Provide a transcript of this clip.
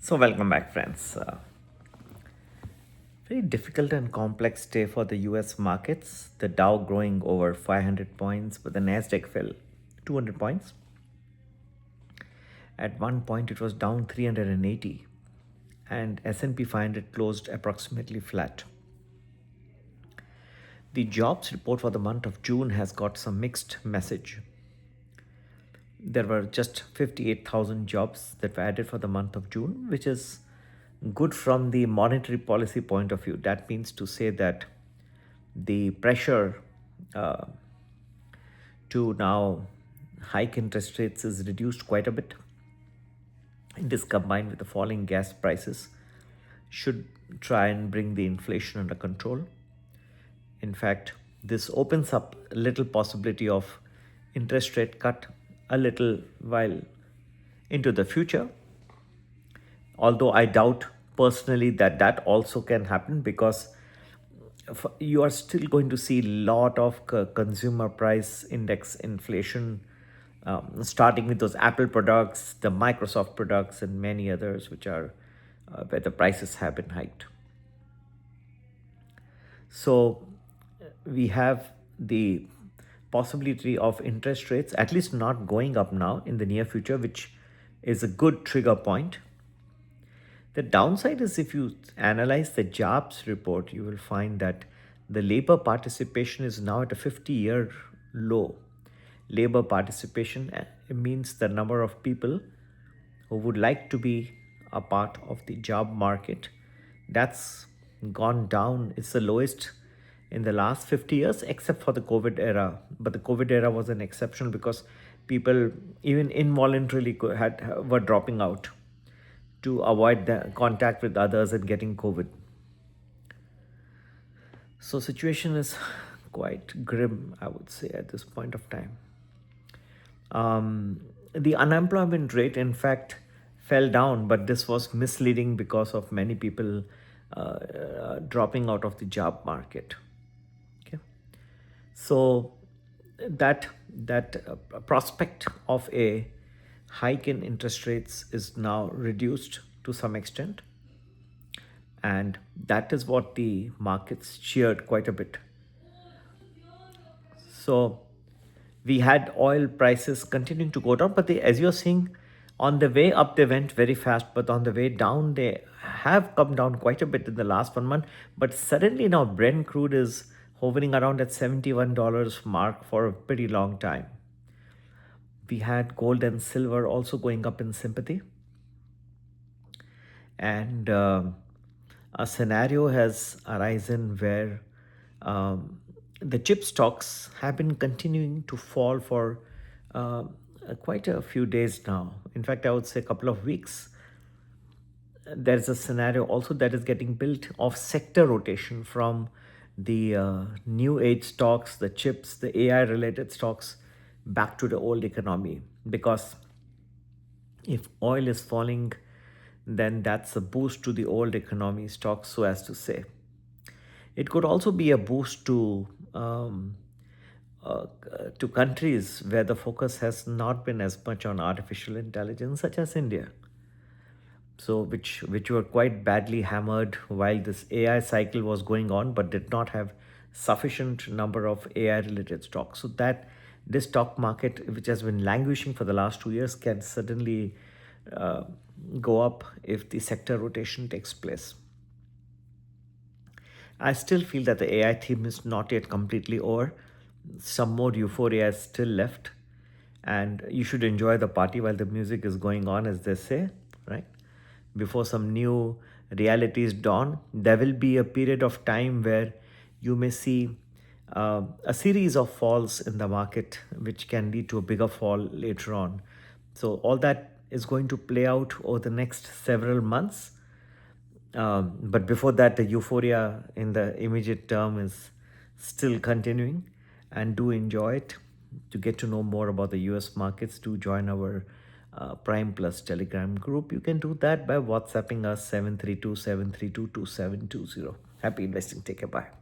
So, welcome back, friends. Very difficult and complex day for the US markets. The Dow growing over 500 points, but the Nasdaq fell 200 points. At one point, it was down 380, and S&P 500 closed approximately flat. The jobs report for the month of June has got some mixed message. There were just 58,000 jobs that were added for the month of June, which is good from the monetary policy point of view. That means to say that the pressure uh, to now hike interest rates is reduced quite a bit. This combined with the falling gas prices should try and bring the inflation under control. In fact, this opens up a little possibility of interest rate cut a little while into the future. Although I doubt personally that that also can happen, because you are still going to see a lot of consumer price index inflation, starting with those Apple products, the Microsoft products, and many others which are where the prices have been hiked. So we have the possibility of interest rates at least not going up now in the near future, which is a good trigger point. The downside is if you analyze the jobs report, you will find that the labor participation is now at a 50-year low. Labor participation means the number of people who would like to be a part of the job market. That's gone down. It's the lowest in the last 50 years, except for the COVID era. But the COVID era was an exception because people, even involuntarily, were dropping out to avoid the contact with others and getting COVID. So situation is quite grim, I would say, at this point of time. The unemployment rate, in fact, fell down, but this was misleading because of many people dropping out of the job market. Okay, so that prospect of a hike in interest rates is now reduced to some extent, and that is what the markets cheered quite a bit. So we had oil prices continuing to go down, but as you're seeing, on the way up they went very fast, but on the way down they have come down quite a bit in the last 1 month. But suddenly now Brent crude is hovering around at $71 mark for a pretty long time. We had gold and silver also going up in sympathy, and a scenario has arisen where the chip stocks have been continuing to fall for quite a few days now. In fact, I would say a couple of weeks. There's a scenario also that is getting built of sector rotation from the new age stocks, the chips, the AI related stocks, back to the old economy. Because if oil is falling, then that's a boost to the old economy stocks, so as to say. It could also be a boost to countries where the focus has not been as much on artificial intelligence, such as India. So which were quite badly hammered while this AI cycle was going on, but did not have sufficient number of AI related stocks. So that this stock market, which has been languishing for the last 2 years, can suddenly uh, go up if the sector rotation takes place. I still feel that the AI theme is not yet completely over. Some more euphoria is still left, and you should enjoy the party while the music is going on, as they say, right? Before some new realities dawn, there will be a period of time where you may see a series of falls in the market, which can lead to a bigger fall later on. So, all that is going to play out over the next several months. But before that, the euphoria in the immediate term is still continuing, and do enjoy it. To get to know more about the US markets, do join our Prime Plus Telegram group. You can do that by WhatsApping us 732 732 2720. Happy investing. Take care. Bye.